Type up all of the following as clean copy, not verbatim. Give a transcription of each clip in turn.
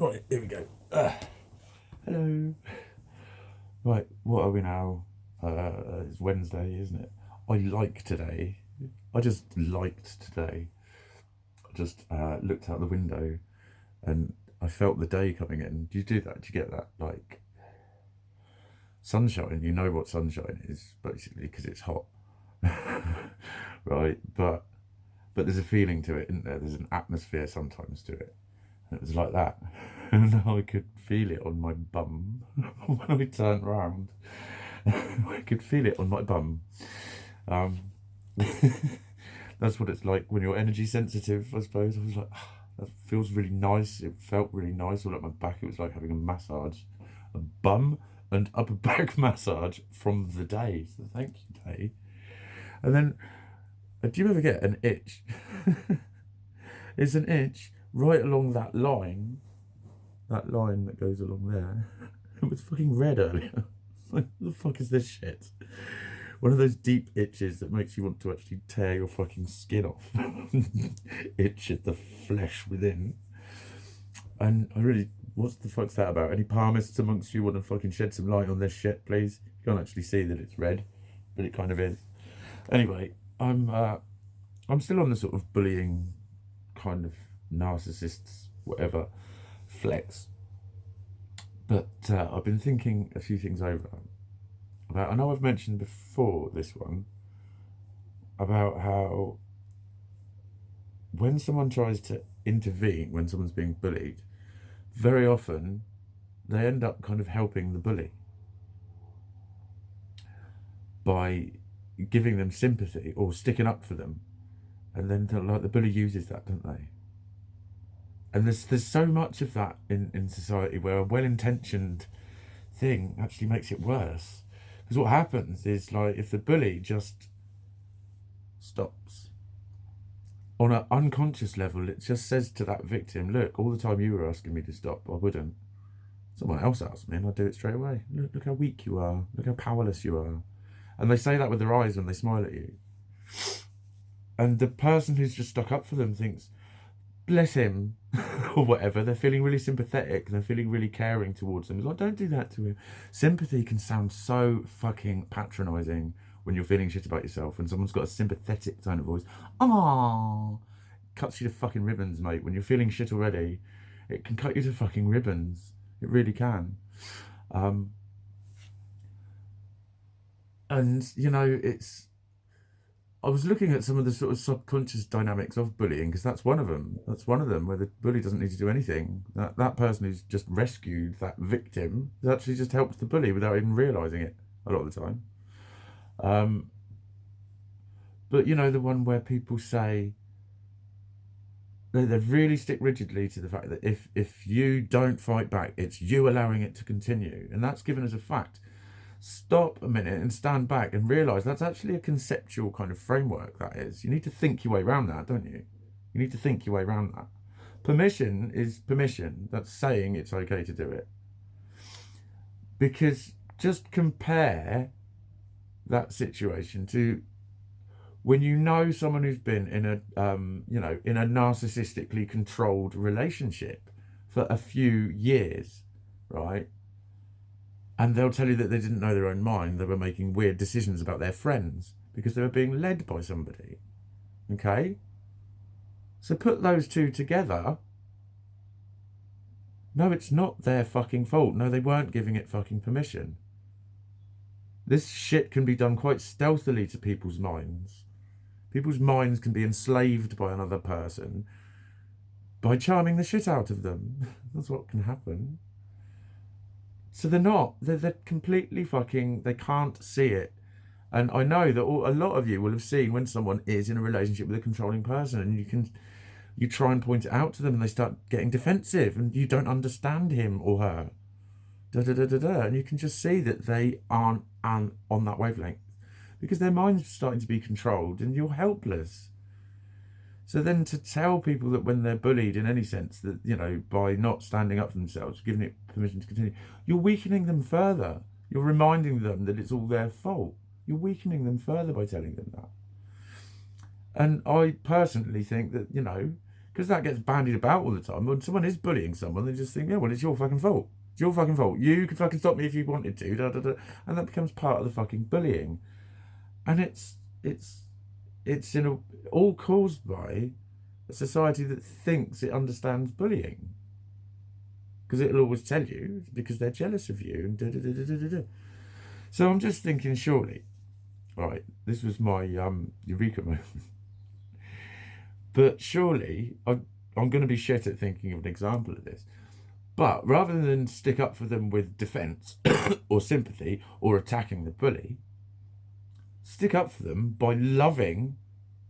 Right, here we go. Hello. Right, what are we now? It's Wednesday, isn't it? I like today. I just liked today. I just looked out the window and I felt the day coming in. Do you do that? Do you get that? Like, sunshine, you know what sunshine is, basically, because it's hot. Right? But there's a feeling to it, isn't there? There's an atmosphere sometimes to it. And it was like that. And I could feel it on my bum when I turned round. I could feel it on my bum. Um, that's what it's like when you're energy sensitive, I suppose. I was like, "Ah, that feels really nice. It felt really nice all up my back. It was like having a massage, a bum and upper back massage from the day. So thank you, day. And then, do you ever get an itch? It's an itch right along that line that goes along there. It was fucking red earlier. Like, what the fuck is this shit? One of those deep itches that makes you want to actually tear your fucking skin off. Itch at the flesh within. And I really, what the fuck's that about? Any palmists amongst you want to fucking shed some light on this shit, please? You can't actually see that it's red, but it kind of is. Anyway, I'm still on the sort of bullying kind of narcissists, whatever, flex. But I've been thinking a few things over about. I know I've mentioned before this one about how when someone tries to intervene when someone's being bullied, very often they end up kind of helping the bully by giving them sympathy or sticking up for them, and then like the bully uses that, don't they? And there's so much of that in society where a well-intentioned thing actually makes it worse. Because what happens is, like, if the bully just stops on an unconscious level, it just says to that victim, look, all the time you were asking me to stop, I wouldn't. Someone else asked me and I'd do it straight away. Look how weak you are. Look how powerless you are. And they say that with their eyes when they smile at you. And the person who's just stuck up for them thinks, bless him, or whatever. They're feeling really sympathetic. They're feeling really caring towards them. It's like, don't do that to him. Sympathy can sound so fucking patronising when you're feeling shit about yourself and someone's got a sympathetic tone of voice. Ah, cuts you to fucking ribbons, mate. When you're feeling shit already, it can cut you to fucking ribbons. It really can. And, you know, I was looking at some of the sort of subconscious dynamics of bullying because that's one of them. That's one of them where the bully doesn't need to do anything. That person who's just rescued that victim has actually just helped the bully without even realising it a lot of the time. But you know, the one where people say they really stick rigidly to the fact that if you don't fight back, it's you allowing it to continue, and that's given as a fact. Stop a minute and stand back and realise that's actually a conceptual kind of framework, that is. You need to think your way around that, don't you? You need to think your way around that. Permission is permission. That's saying it's okay to do it. Because just compare that situation to when you know someone who's been in in a narcissistically controlled relationship for a few years, right? And they'll tell you that they didn't know their own mind. They were making weird decisions about their friends because they were being led by somebody. Okay? So put those two together. No, it's not their fucking fault. No, they weren't giving it fucking permission. This shit can be done quite stealthily to people's minds. People's minds can be enslaved by another person by charming the shit out of them. That's what can happen. So they're completely fucking, they can't see it. And I know that a lot of you will have seen when someone is in a relationship with a controlling person and you try and point it out to them and they start getting defensive and you don't understand him or her. And you can just see that they aren't on that wavelength because their mind's starting to be controlled and you're helpless. So then to tell people that when they're bullied in any sense that, you know, by not standing up for themselves, giving it permission to continue, you're weakening them further. You're reminding them that it's all their fault. You're weakening them further by telling them that. And I personally think that, you know, Because that gets bandied about all the time. When someone is bullying someone, they just think, yeah, well, it's your fucking fault. It's your fucking fault. You could fucking stop me if you wanted to. Da, da, da. And that becomes part of the fucking bullying. And it's all caused by a society that thinks it understands bullying. Because it'll always tell you it's because they're jealous of you and da da da da da da. So I'm just thinking, surely, right, this was my eureka moment. But surely, I'm going to be shit at thinking of an example of this. But rather than stick up for them with defence or sympathy or attacking the bully, stick up for them by loving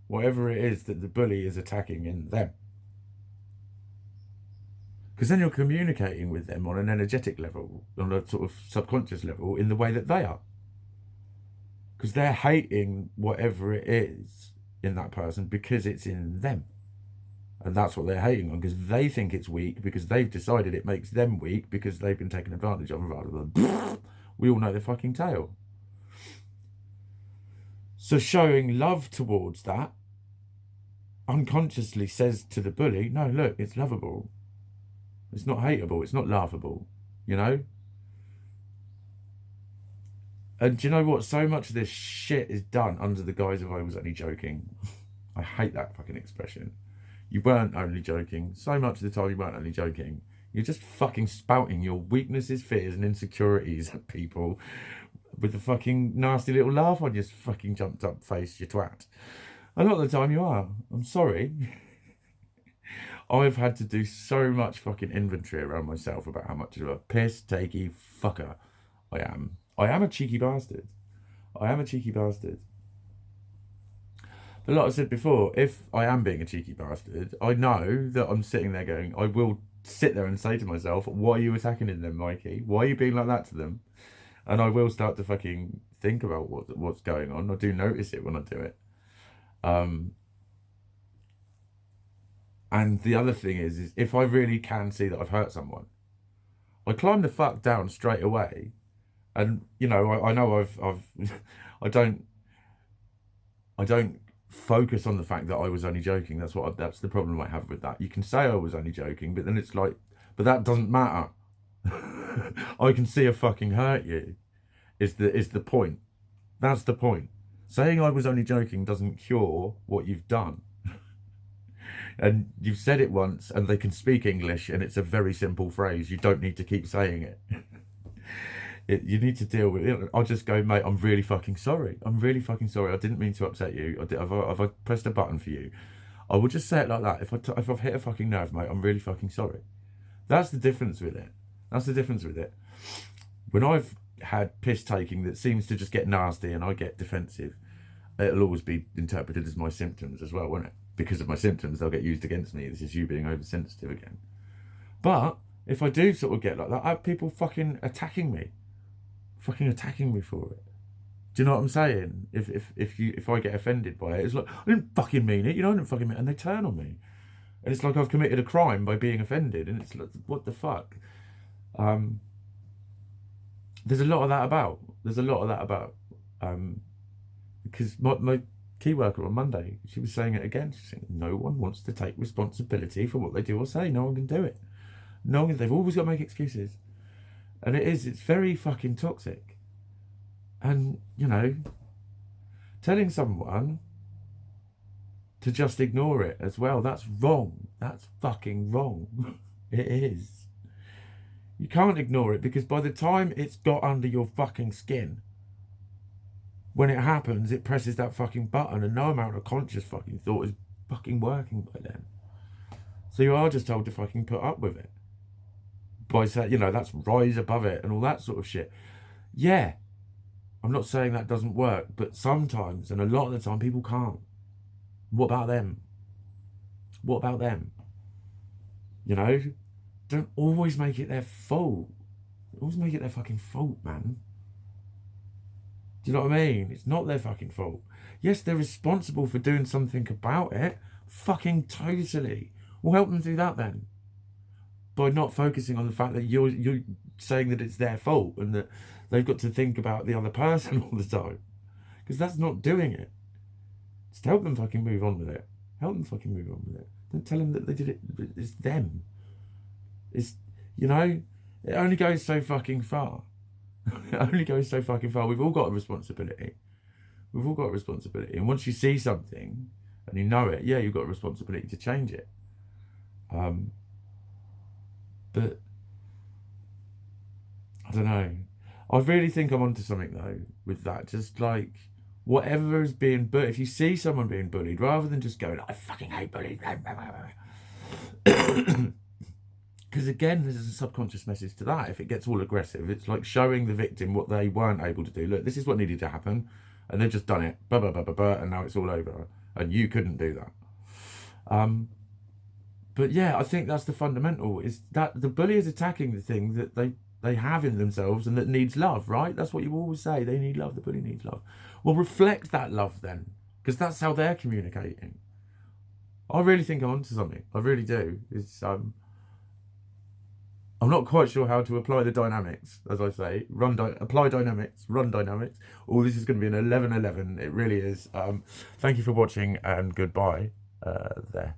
whatever it is that the bully is attacking in them. Because then you're communicating with them on an energetic level, on a sort of subconscious level, in the way that they are. Because they're hating whatever it is in that person because it's in them. And that's what they're hating on, because they think it's weak, because they've decided it makes them weak, because they've been taken advantage of, rather than we all know their fucking tale. So showing love towards that unconsciously says to the bully, no, look, it's lovable. It's not hateable. It's not laughable, you know? And do you know what? So much of this shit is done under the guise of I was only joking. I hate that fucking expression. You weren't only joking. So much of the time you weren't only joking. You're just fucking spouting your weaknesses, fears and insecurities at people with a fucking nasty little laugh on your fucking jumped up face, you twat. A lot of the time you are. I'm sorry. I've had to do so much fucking inventory around myself about how much of a piss-takey fucker I am. I am a cheeky bastard. I am a cheeky bastard. But like I said before, if I am being a cheeky bastard, I know that I'm sitting there going, I will sit there and say to myself, why are you attacking them, Mikey? Why are you being like that to them? And I will start to fucking think about what's going on. I do notice it when I do it. And the other thing is if I really can see that I've hurt someone, I climb the fuck down straight away. And, you know, I know I've I don't focus on the fact that I was only joking. That's the problem I have with that. You can say I was only joking, but then it's like, but that doesn't matter. I can see a fucking hurt you is the point. That's the point. Saying I was only joking doesn't cure what you've done. And you've said it once and they can speak English and it's a very simple phrase. You don't need to keep saying it. You need to deal with it. I'll just go, mate, I'm really fucking sorry. I'm really fucking sorry. I didn't mean to upset you. Have I pressed a button for you? I will just say it like that. If I've hit a fucking nerve, mate, I'm really fucking sorry. That's the difference with it. That's the difference with it. When I've had piss taking that seems to just get nasty and I get defensive, it'll always be interpreted as my symptoms as well, won't it? Because of my symptoms, they'll get used against me. This is you being oversensitive again. But if I do sort of get like that, I have people fucking attacking me for it. Do you know what I'm saying? If I get offended by it, it's like, I didn't fucking mean it, you know, I didn't fucking mean it, and they turn on me. And it's like I've committed a crime by being offended, and it's like, what the fuck? There's a lot of that about. Because my key worker on Monday, she was saying it again. She's saying, no one wants to take responsibility for what they do or say. No one can do it. They've always got to make excuses. And it's very fucking toxic. And, you know, telling someone to just ignore it as well, that's wrong. That's fucking wrong. It is. You can't ignore it, because by the time it's got under your fucking skin, when it happens, it presses that fucking button and no amount of conscious fucking thought is fucking working by then. So you are just told to fucking put up with it. By saying, you know, that's rise above it and all that sort of shit. Yeah, I'm not saying that doesn't work, but sometimes, and a lot of the time, people can't. What about them? What about them? You know, don't always make it their fault. Always make it their fucking fault, man. Do you know what I mean? It's not their fucking fault. Yes, they're responsible for doing something about it. Fucking totally. We'll help them do that then. By not focusing on the fact that you're saying that it's their fault and that they've got to think about the other person all the time. Because that's not doing it. Just help them fucking move on with it. Help them fucking move on with it. Don't tell them that they did it. It's them. It's, you know, it only goes so fucking far. It only goes so fucking far. We've all got a responsibility. We've all got a responsibility. And once you see something and you know it, yeah, you've got a responsibility to change it. But I don't know. I really think I'm onto something though with that. Just like whatever is being bullied, if you see someone being bullied, rather than just going, I fucking hate bullies. Because again, there's a subconscious message to that. If it gets all aggressive, it's like showing the victim what they weren't able to do. Look, this is what needed to happen, and they've just done it. And now it's all over, and you couldn't do that. But yeah, I think that's the fundamental, is that the bully is attacking the thing that they have in themselves and that needs love, right? That's what you always say. They need love. The bully needs love. Well, reflect that love then, because that's how they're communicating. I really think I'm onto something. I really do. It's I'm not quite sure how to apply the dynamics, as I say. Apply dynamics, run dynamics. Oh, this is going to be an 11-11. It really is. Thank you for watching, and goodbye there.